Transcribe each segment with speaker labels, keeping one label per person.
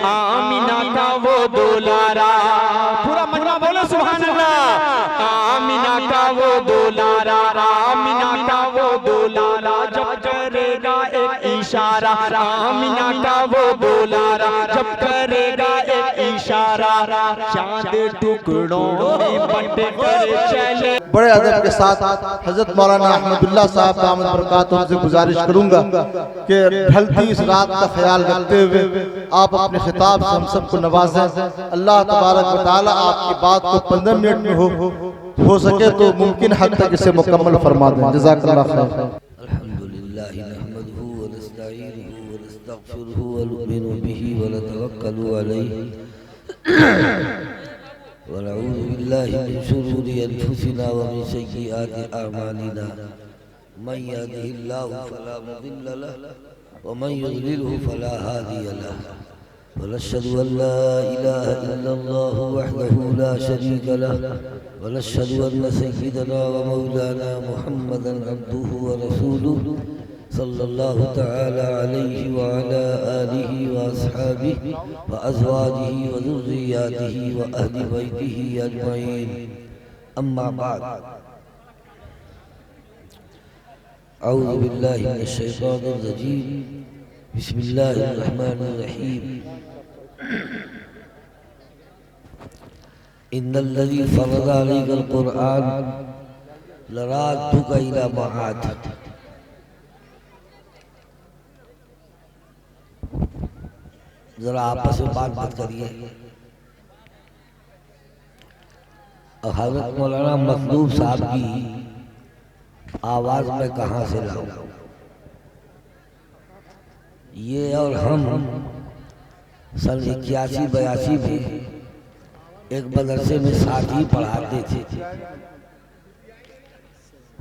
Speaker 1: आमिना का वो दुलारा। पूरा मजमा बोलो सुभान अल्लाह। आमिना का वो दुलारा, आमिना का वो दुलारा जब करेगा एक इशारा। आमिना का वो दुलारा जब करेगा एक इशारा, चांद टुकड़ों में बंट कर चले।
Speaker 2: बड़े अदब के साथ हजरत मौलाना अहमदुल्लाह साहब दामद बरकातुहू से गुजारिश करूंगा कि ढलती इस रात का ख्याल रखते हुए आप अपने खिताब से हम सबको नवाजें। अल्लाह तबारक व तआला आपकी बात को 15 मिनट में हो सके तो मुमकिन हद तक इसे मुकम्मल फरमा दें। जज़ाकल्लाह खैर।
Speaker 3: अल्हम्दुलिल्लाह नहमदुहु व नस्तईनुहु व नस्तगफिरुहु व नु'मिनु बिही व नतवक्कलु अलैहि व नऊज़ु बिल्लाहि मिन शुरूरि अनफुसिना व मिन सय्यिआति अअमालिना। मन यहदिहिल्लाहु फला मुदिल्ल लहु व मन युद्लिलहु फला हादिय लहु। व नशहदु अन ला इलाहा इल्लल्लाहु वहदहु ला शरीका लहु व नशहदु अन्न सय्यिदना व मौलाना मुहम्मदन अब्दुहु व रसूलुहु सल्लल्लाहु तआला अलैहि व अला आलिहि व अस्हाबिहि व अज़वाजिहि व ज़ुर्रिय्यातिहि व अहलि बैतिहि अजमईन। अम्मा बाद। अऊज़ु बिल्लाहि मिनश शैतानिर रजीम। बिस्मिल्लाहिर रहमानिर रहीम। इन्नल्लज़ी फ़रज़ अलैकल क़ुरआन लराद्दुका इला मआद। जरा आपस में बात मत करिए। हज़रत मौलाना मतलूब साहब की आवाज में कहाँ से लाऊं? ये और हम सन 81-82 में एक मदरसे में साथ ही पढ़ाते थे।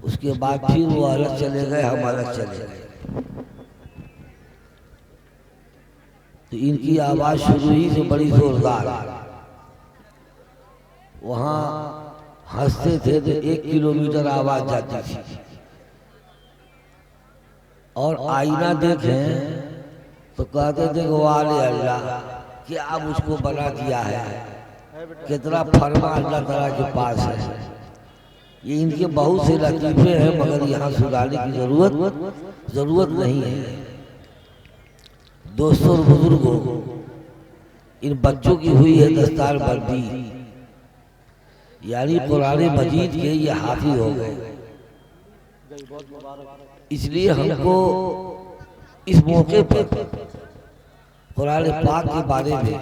Speaker 3: उसके बाद फिर वो अलग चले गए, हम अलग चले गए। तो इनकी आवाज शुरू ही से बड़ी जोरदार। वहां हंसते थे तो 1 किलोमीटर आवाज जाती थी। और आईना देखें तो कहते थे वाले अल्लाह क्या मुझको बना दिया है, कितना फरमा अल्लाह ताला के पास है। ये इनके बहुत से लतीफे हैं मगर यहाँ सुधारने की जरूरत नहीं है। दोस्तों और बुजुर्गों, इन बच्चों की हुई है दस्तार बंदी, यानी कुरान मजीद के ये हाफिज हो गए। इसलिए हमको इस मौके पर कुरान पाक के बारे में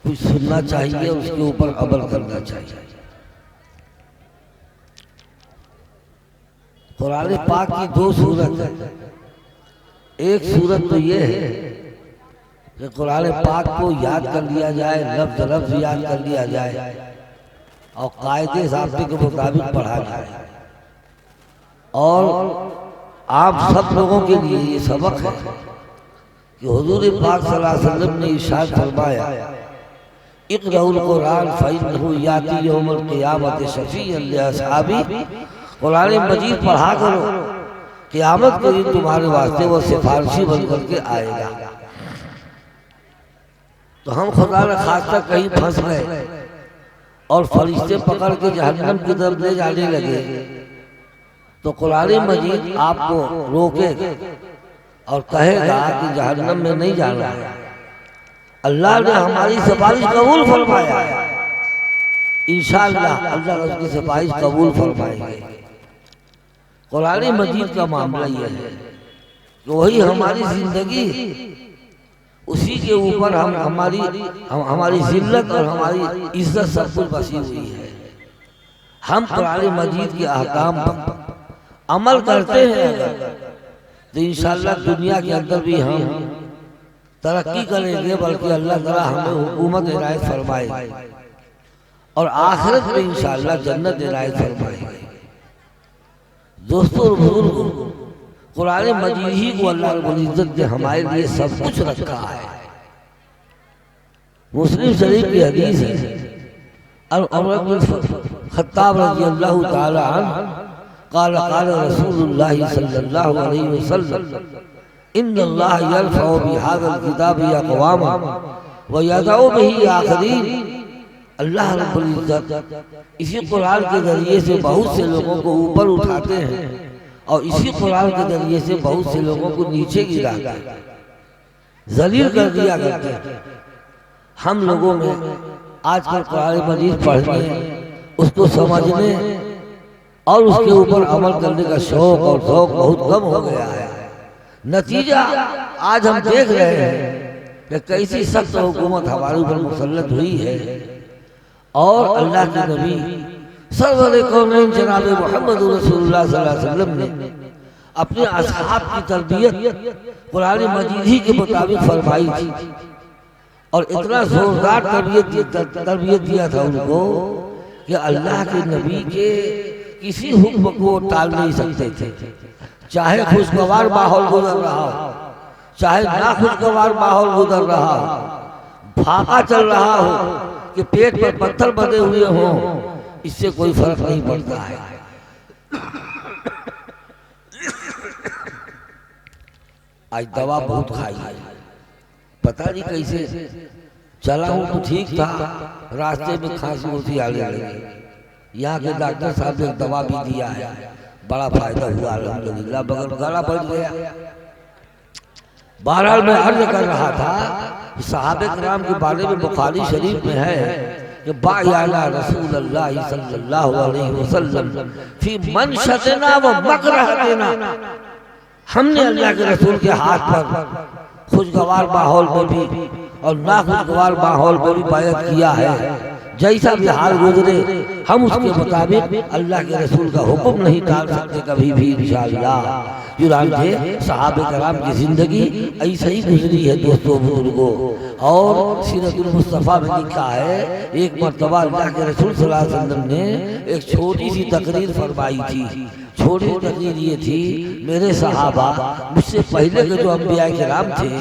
Speaker 3: कुछ सुनना चाहिए, उसके ऊपर अमल करना चाहिए। कुरान पाक की 2 सूरत है। एक सूरत तो ये है कि कुरान पाक को याद कर लिया जाए, लफ्ज लफ्ज याद कर लिया जाए और कायदे ज़ाब्ते के मुताबिक पढ़ा जाए। और आप सब लोगों के लिए ये सबक है कि हुजूर पाक सल्लल्लाहु अलैहि वसल्लम ने इरशाद फरमाया, इक़राउल कुरान फ़इन्नहु याती यौमल क़ियामति शफ़ीअन लि अस्हाबी। कुरान मजीद पढ़ा करो, क़यामत के दिन तुम्हारे वास्ते वो सिफारिशी बन करके आएगा। तो हम खुदा न खास्ता कहीं फंस गए और फरिश्ते पकड़ के जहन्नम की तरफ ले जाने लगे तो कुरान मजीद आपको रोकेगा और कहेगा कि जहन्नम में नहीं जाना है। अल्लाह ने हमारी सिफारिश कबूल फरमाया, इंशाअल्लाह अल्लाह उसकी सिफारिश कबूल फरमाएंगे। कुरान मजीद का मामला यह है कि वही हमारी जिंदगी, उसी के ऊपर हम हमारी जिल्लत और हमारी इज्जत सब कुछ बसी हुई है। हम कुरान मजीद के अहकाम पर अमल करते हैं अगर तो इंशाअल्लाह दुनिया के अंदर भी हम तरक्की करेंगे, बल्कि अल्लाह ताला हमें हुकूमत इनायत फरमाएगा और आखिरत में इंशाअल्लाह जन्नत इनायत फरमाएगा। दोस्तों और बुजुर्गों, कुरान मजीद ही को अल्लाह रब्बुल इज्जत ने हमारे लिए सब कुछ रखा है। मुस्लिम शरीफ की हदीस है, उमर बिन खत्ताब रज़ियल्लाहु ताला अन्हु क़ाल क़ाल रसूलुल्लाह सल्लल्लाहु अलैहि वसल्लम इन्नल्लाह यरफ़उ बिहाज़ल किताबि अक़वामन व यदऊ बिही आखरीन। अल्लाह रब्बुल इज्जत इसी कुरान के जरिए से बहुत से लोगों को ऊपर उठाते हैं और इसी कुरान के जरिए से बहुत से लोगों को नीचे गिराते हैं, जलील कर दिया करते हैं। हम लोगों में आजकल कुरान मजीद पढ़ने, उसको समझने और उसके ऊपर अमल करने का शौक और शौक बहुत कम हो गया है। नतीजा आज हम देख रहे हैं कि कैसी सख्त हुकूमत हमारे ऊपर मुसल्लत हुई है और अल्लाह के नबी सरवर कौनैन जनाब मोहम्मद रसूलुल्लाह सल्लल्लाहु अलैहि वसल्लम ने अपने असहाब की तरबियत कुरान मजीद ही के मुताबिक फरमाई थी और इतना जोरदार तरबियत दिया था उनको कि अल्लाह के नबी के किसी हुक्म को टाल नहीं सकते थे। चाहे खुशगवार माहौल गुजर रहा हो, चाहे ना खुशगवार माहौल गुजर रहा हो, फाका चल रहा हो कि पेट पर पत्थर बंधे हुए हों, इससे कोई फर्क नहीं पड़ता है। आज दवा बहुत खाई है, पता नहीं कैसे चला हूं तो ठीक था, रास्ते में खांसी उसी आने लगी। यहाँ के डॉक्टर साहब ने दवा भी दिया है, बड़ा फायदा हुआ अल्हम्दुलिल्लाह, मगर गला बढ़ गया। बहरहाल मैं अर्ज कर रहा था सहाबे किराम के बारे में बुखारी शरीफ में है कि बायाना रसूलुल्लाह सल्लल्लाहु अलैहि वसल्लम फी मनशतना व मकरहतना। हमने अल्लाह के रसूल के हाथ पर खुशगवार माहौल में भी और ना खुशगवार माहौल में भी बायत किया है। जैसा भी हाल गुजरे हम उसके मुताबिक अल्लाह के रसूल का हुक्म नहीं टाल सकते कभी भी इंशाअल्लाह। चुनांचे सहाबे कराम की जिंदगी ऐसे ही गुजरी है दोस्तों बुजुर्गों। और सीरतुल मुस्तफा में लिखा है एक मर्तबा अल्लाह के रसूल सल्लल्लाहु अलैहि वसल्लम ने एक छोटी सी तकरीर फरमाई थी। छोटी तकरीर ये थी, मेरे सहाबा मुझसे पहले के जो अंबिया किराम थे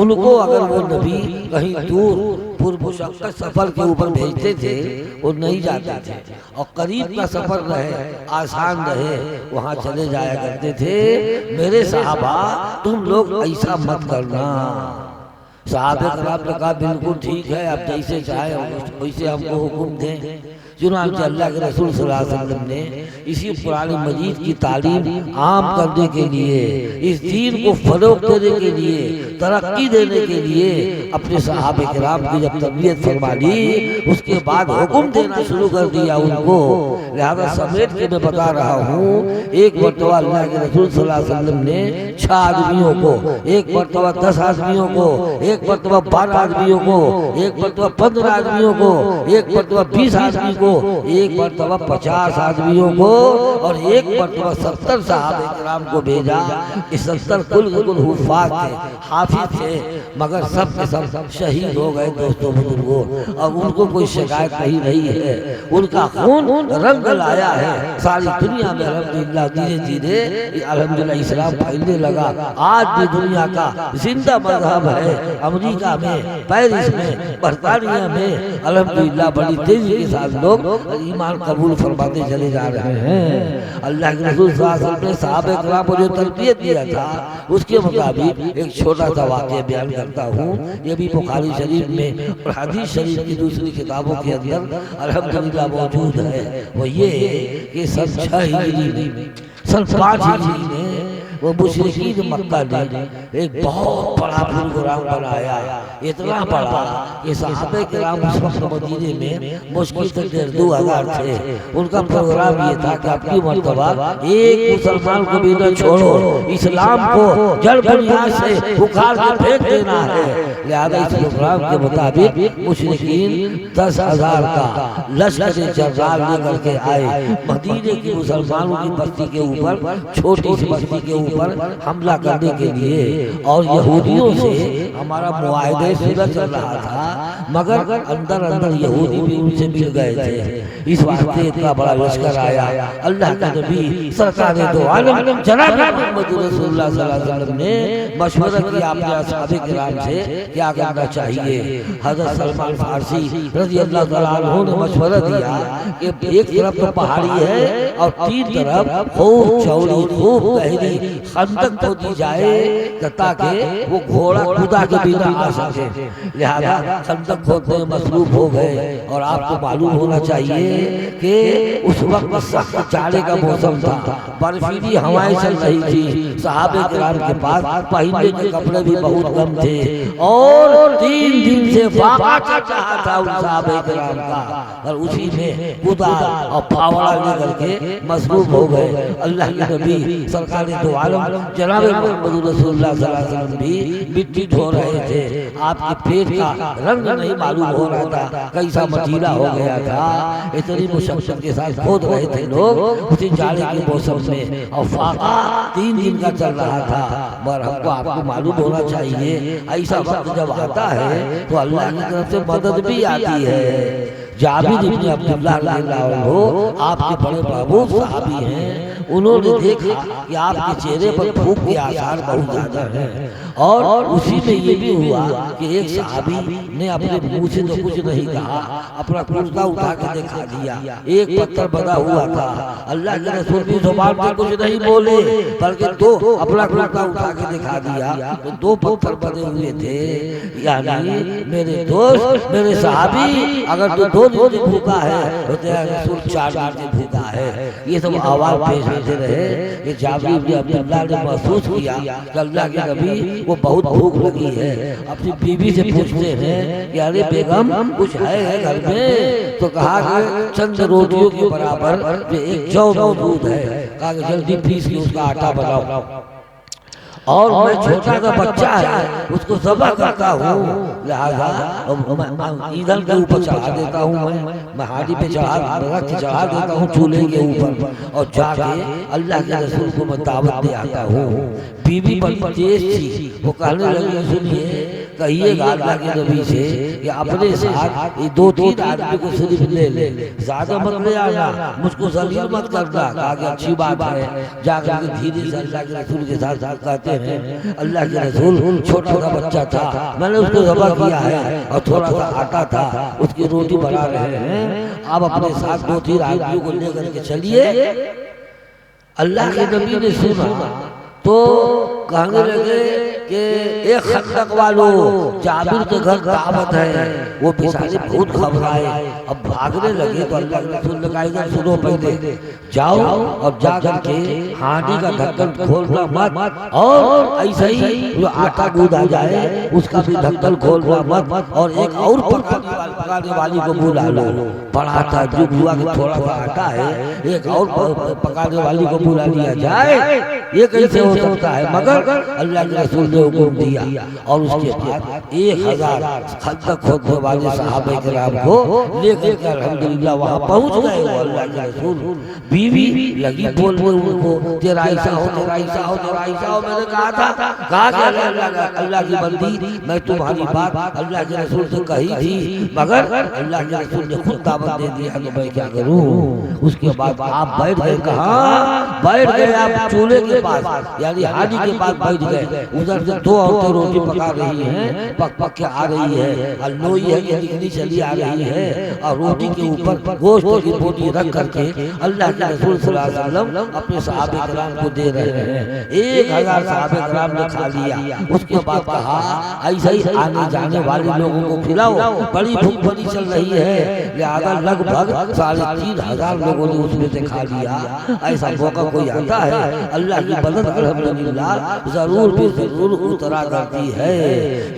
Speaker 3: उनको अगर वो नबी कहीं दूर पुरमुशक्कत सफर के ऊपर भेजते थे वो नहीं जाते थे, और करीब का सफर रहे आसान रहे वहाँ चले जाया करते थे। मेरे सहाबा तुम लोग ऐसा मत करना। सहाबे कराम ने कहा बिल्कुल ठीक है, आप जैसे चाहे वैसे हमको हुक्म दें। चुनांचे अल्लाह के रसूल सल्लल्लाहु अलैहि वसल्लम ने इसी कुरान मजीद की तालीम आम करने के लिए, इस दीन को फरोग देने के लिए, तरक्की देने के लिए अपने सहाबे किराम की जब तरबियत फरमा ली उसके बाद हुक्म देना शुरू कर दिया उनको। लिहाजा समेट के मैं बता रहा हूँ, एक मरतबा अल्लाह के रसूल सल्लल्लाहु अलैहि वसल्लम ने 6 आदमियों को, एक मरतबा 10 आदमियों को, एक मरतबा 12 आदमियों को, एक मरतबा 15 आदमियों को, एक मरतबा 20 आदमी को, एक मरतबा 50 आदमियों को और एक मरतबा 70 सहाबे किराम को भेजा। इस 70 कुल हुफ़ाज़ थे, हाफिज थे, मगर सब के सब शहीद हो गए दोस्तों बुजुर्गों। अब उनको कोई शिकायत नहीं रही है, उनका खून रंग लाया है सारी दुनिया में। अल्हम्दुलिल्लाह धीरे धीरे अल्हम्दुलिल्लाह इस्लाम फैलने लगा। आज भी दुनिया का जिंदा मज़हब है। अमेरिका में, पेरिस में, बरतानिया में अल्हम्दुलिल्लाह बड़ी तेजी के साथ लोग ईमान कबूल फरमाते चले जा रहे हैं। अल्लाह के रसूल सल्लल्लाहु अलैहि वसल्लम ने सहाबे किराम को जो तरबियत दिया था उसके मुताबिक एक छोटा सा वाक़या बयान करता हूँ। ये भी बुखारी शरीफ में और हदीस शरीफ की दूसरी किताबों के अंदर अल्हम्दुलिल्लाह मौजूद है। वो ये कि सन 6 हिजरी में, सन 5 हिजरी में वो मुशरिकीन मक्का ने एक बहुत बड़ा प्रोग्राम बनाया, इतना बड़ा कि सहाबे किराम उस वक्त मदीने में मुश्किल से 1,500 थे। उनका प्रोग्राम ये था कि अपनी मर्तबा एक मुसलमान को भी न छोड़ो, इस्लाम को जड़ बुनियाद से उखाड़ के फेंक देना है। लिहाजा इस प्रोग्राम के मुताबिक मुशरिकीन 10,000 का लश्कर जर्रार लेकर के आए मदीने की मुसलमानों की बस्ती के ऊपर, छोटी सी बस्ती के ऊपर हमला करने के लिए। और यहूदियों से हमारा मुआहदे सुलह चल रहा था, मगर अंदर अंदर यहूदी भी उनसे मिल गए थे। इस वास्ते इतना बड़ा लश्कर आया। अल्लाह के नबी सरकार दो आलम जनाब मोहम्मद रसूलुल्लाह सल्लल्लाहु अलैहि वसल्लम ने मशवरा किया अपने असहाबे किराम से क्या करना चाहिए। हज़रत सलमान फारसी रज़ी अल्लाह तआला अन्हु ने मशवरा दिया कि एक तरफ तो पहाड़ी है और 3 तरफ खूब चौड़ी खूब गहरी खंदक खोदी जाए ताकि वो घोड़ा खुदा के बिना आ सके। लिहाजा खंदक खोदने में मसरूफ हो गए। और आपको मालूम होना चाहिए कि उस वक्त सख्त जाड़े का मौसम था, बर्फीली हवाएं चल रही थी, सहाबे किराम के पास पहनने के कपड़े भी बहुत कम थे और 3 दिन से फाका चल रहा था उन सहाबे किराम का। और उसी में कुदाल और फावड़ा लेकर के मसरूफ हो गए। अल्लाह के नबी सरकार दो आलम जनाब मोहम्मद रसूलुल्लाह सल्लल्लाहु अलैहि वसल्लम भी मिट्टी ढो रहे थे। आपके पेट का रंग नहीं मालूम हो रहा था, कैसा मटीला हो गया था। इतनी मुशक्कत के साथ खोद रहे थे लोग उसी जाड़े के मौसम में। और फाका 3 दिन का चल रहा था। मगर हमको आपको मालूम होना चाहिए ऐसा वक्त जब आता है तो अल्लाह की तरफ से मदद भी आती है। जाबिर इब्न अब्दुल्लाह रज़ियल्लाहु अन्हु आपके बड़े महबूब सहाबी हैं। उन्होंने देखा कि आपके चेहरे पर भूख के आसार बहुत ज्यादा हैं। और उसी में ये भी हुआ कि एक सहाबी ने अपने मुंह से तो कुछ नहीं कहा, अपना कुर्ता उठा के दिखा दिया। एक पत्थर बना हुआ था। अल्लाह के रसूल भी जुबान पे कुछ नहीं बोले बल्कि दो अपना कुर्ता उठा के दिखा दिया तो 2 पत्थर बने हुए थे। यानी मेरे दोस्त, मेरे सहाबी, अगर तो 2 दिन से भूखा है तो तेरा रसूल 4 दिन से भूखा है। ये सब आवाज पेश आते रहे कि जाबिर इब्न अब्दुल्लाह ने महसूस किया कि अल्लाह के नबी वो बहुत भूख लगी है। अपनी बीवी से पूछते हैं कि अरे बेगम कुछ है घर में? तो कहा कि चंद रोटियों के बराबर एक जौ मौजूद है। कहा कि जल्दी पीस के उसका आटा बनाओ। और मैं छोटा सा बच्चा है उसको ज़बह करता हूँ, लिहाजा ईंधन के ऊपर चढ़ा देता हूँ। मैं हांडी पे चढ़ा देता हूँ चूल्हे के ऊपर और जाके अल्लाह के रसूल को मैं दावत दे आता हूँ। बीवी बड़ी तेज थी, वो कहने लगी सुनिए कहिएगा अल्लाह के नबी से कि अपने साथ ये 2-3 आदमी को सिर्फ ले ले, ज्यादा मत ले आना, मुझको जलील मत करना। कहा कि अच्छी बात है। जाकर धीरे से अल्लाह के रसूल के साथ कहते हैं अल्लाह के रसूल छोटा सा बच्चा था, मैंने उसको ज़बह किया है और थोड़ा सा आटा था उसकी रोटी बना रहे हैं। आप अपने साथ 2-3 आदमियों को लेकर के चलिए। अल्लाह के नबी ने सुना तो कहने लगे कि एक खंदक वालों जाबिर के घर दावत है। वो बेचारे बहुत घबराए, अब भागने लगे तो अल्लाह के रसूल ने कहा सुनो पहले जाओ और जा करके हांडी का ढक्कन खोलना मत और ऐसे ही जो आटा गूंदा जाए उसका भी ढक्कन खोलना मत और एक और पकाने वाली को बुला लो। बड़ा ताज्जुब हुआ कि थोड़ा सा आटा है, एक और पकाने वाली को बुला लिया जाए, ये कैसे हो सकता है? मगर अल्लाह के रसूल ने हुक्म दिया और उसके बाद 1000 खंदक खोदने वाले सहाबे किराम को लेकर के अल्हम्दुलिल्लाह वहां पहुंच गए। वो अल्लाह के रसूल बीवी लगी बोल उनको तेरा ऐसा हो, तेरा ऐसा हो, तेरा ऐसा हो। मैंने कहा कि अल्लाह की बंदी मैं तुम्हारी बात अल्लाह के रसूल से कही थी, मगर अल्लाह के रसूल ने खुद दावत दे दिया तो मैं क्या करूं। उसके बाद आप बैठ गए, कहाँ बैठ गए? आप चूल्हे के पास यानी हांडी के पास बैठ गए। उधर से 2 औरतें रोटी पका रही हैं, पक के आ रही है और लोई है कि निकली चली आ रही है और रोटी के ऊपर गोश्त की बोटी रख करके अल्लाह के रसूल सल्लल्लाहु अलैहि वसल्लम अपने सहाबे किराम को दे रहे हैं। 1000 सहाबे किराम ने खा लिया। उसके बाद कहा ऐसे ही आने जाने वाले लोगों को खिलाओ, बड़ी भूख बड़ी चल रही है। लिहाजा लगभग 3500 लोगों ने उसमें से खा लिया। ऐसा मौका कोई आता है अल्लाह की मदद अल्हम्दुलिल्लाह जरूर भी जरूर उतरा करती है।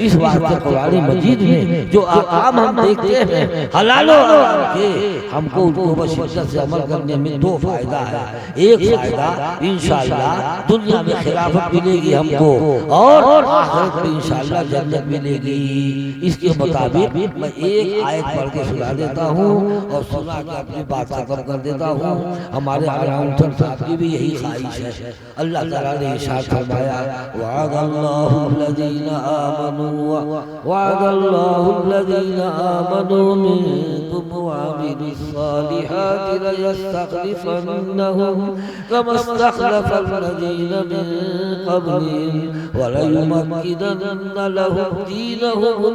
Speaker 3: इस बात से कुरान मजीद में जो आकाम हम देखते हैं हलाल और हराम के, हमको उनको बशिद्दत से अमल करने में 2 फायदा है। एक फायदा इंशाअल्लाह दुनिया में खिलाफत मिलेगी हमको और आखिरत में इंशाअल्लाह जन्नत मिलेगी। इसके मुताबिक मैं एक आयत पढ़ के सुना देता हूँ और सुना के अपनी बात खत्म कर देता हूँ। हमारे अलाउंसर साहब की भी यही ख्वाहिश है। अल्लाह ताला ने इरशाद फरमाया आमनू मिनकुम वअमिलुस सालिहाति लयस्तखलिफन्नहुम कमा इस्तखलफल्लज़ीना मिन क़ब्लिहिम वलयुमक्किनन्न लहुम दीनहुम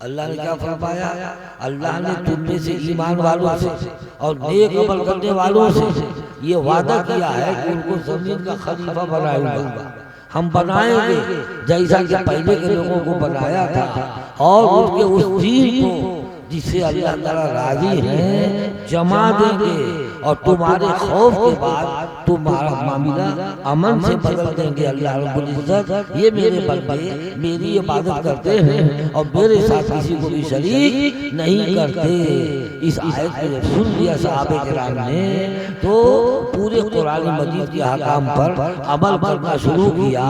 Speaker 3: अल्लाह ने क्या फरमाया? अल्लाह ने तुम में से ईमान वालों से और नेक अमल करने वालों से ये वादा किया है कि उनको जमीन का खलीफा बनाऊंगा। हम बनाएंगे जैसा कि पहले के लोगों को बनाया था, और उनके उस दीन को जिससे अल्लाह ताला राजी है जमा देंगे, और तुम्हारे खौफ के बाद तुम्हारा मामला अमन से बदल देंगे। अल्लाह रब्बुल इज्जत ये मेरे बंदे मेरी इबादत करते हैं और मेरे साथ किसी को भी शरीक नहीं करते। इस आयत को जब सुन लिया सहाबे किराम ने तो पूरे कुरान मजीद के अहकाम पर अमल करना शुरू किया।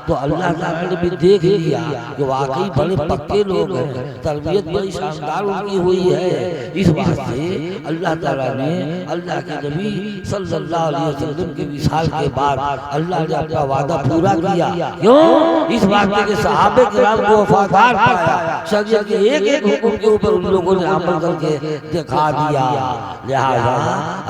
Speaker 3: तो अल्लाह ताला ने भी देख लिया कि वाकई बड़े पक्के लोग हैं, तरबियत बड़ी शानदार उनकी हुई है। इस वास्ते अल्लाह ताला ने अल्लाह के नबी सल्लल्लाहु अलैहि वसल्लम के विसाल के बाद अल्लाह ने अपना वादा पूरा किया। क्यों? इस वास्ते के सहाबे किराम को वफादार पाया, शरीयत के एक हुक्म के ऊपर उन लोगों ने अमल करके दिखा दिया। लिहाजा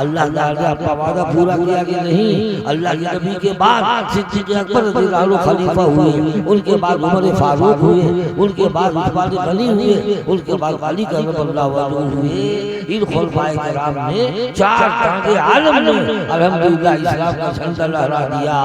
Speaker 3: अल्लाह ताला ने अपना वादा पूरा किया कि नहीं। अल्लाह के नबी के बाद सिद्दीक़ अकबर रज़ियल्लाहु अन्हु खलीफा हुए, उनके बाद उमर फारूक हुए, उनके बाद उस्मान गनी हुए, उनके बाद अली करमल्लाहु वजहहु हुए। इन खुलफाए किराम ने चार टांगे आलम ने अल्हम्दुलिल्लाह इस्लाम का झंडा लहरा दिया।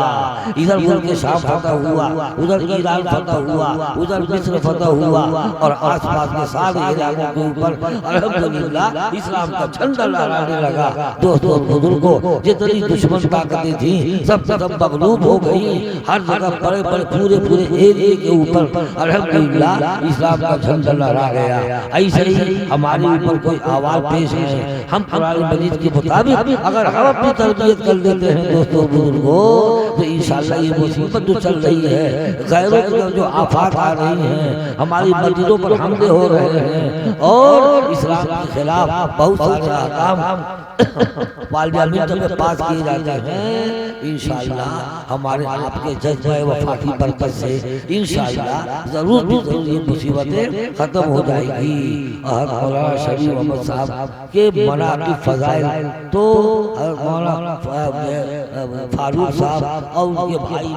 Speaker 3: इधर मुल्क शाम फतह हुआ, उधर ईरान फतह हुआ, उधर मिस्र फतह हुआ, और आसपास के सारे इलाकों के ऊपर अल्हम्दुलिल्लाह इस्लाम का झंडा लहराने लगा। दोस्तों बुजुर्गों, जितनी दुश्मन ताकतें थी सब मगलूब हो गई। हर जगह बड़े बड़े पूरे एरिया के ऊपर अल्हम्दुलिल्लाह इस्लाम का झंडा लहरा गया। ऐसे ही हमारे ऊपर कोई आवाज पेश है, हम कुरान मजीद के मुताबिक अगर हम अपनी तरबियत कर लेते हैं दोस्तों बुजुर्गों, तो इंशाअल्लाह ये मुसीबत जो चल रही है, गैरों की जो आफात आ रही हैं, हमारी मस्जिदों पर हमले हो रहे हैं और इस्लाम के खिलाफ बहुत सारे अहकाम पार्लियामेंट में पास किए जाते हैं। इंशाअल्लाह हमारे आपके जज्बा वफा की बरकत से इंशाअल्लाह जरूर ये मुसीबतें खत्म हो जाएगी। मौलाना शरीफ अहमद साहब के मनाक़िब फज़ाइल तो मौलाना फारूक साहब और उनके भाई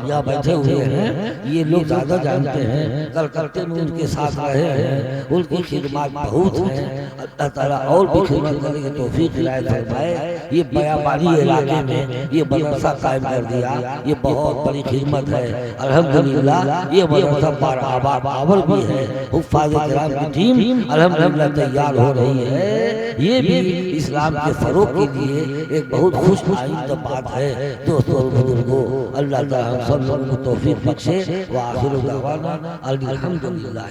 Speaker 3: यहाँ बैठे हुए हैं, ये लोग ज़्यादा जानते हैं। कलकत्ते में उनके साथ रहे हैं, उनकी खिदमत बहुत है। अल्लाह ताला और भी खिदमत करने की तौफीक इनायत फरमाए। ये बयाबानी इलाके में ये मदरसा कायम कर दिया, ये बहुत बड़ी खिदमत है। अल्हम्दुलिल्लाह ये मदरसा बाबर भी है। हुफ़ाज़ किराम की टीम अल्हम्दुलिल्लाह तैयार हो रही है। ये भी इस्लाम के फरोग के लिए एक बहुत खुश आइंदा बात है। दोस्तों और बुजुर्गों, अल्लाह ताला हम सब लोगों को तौफीक बख्शे। व आखिर दावाना अल्हम्दुलिल्लाह।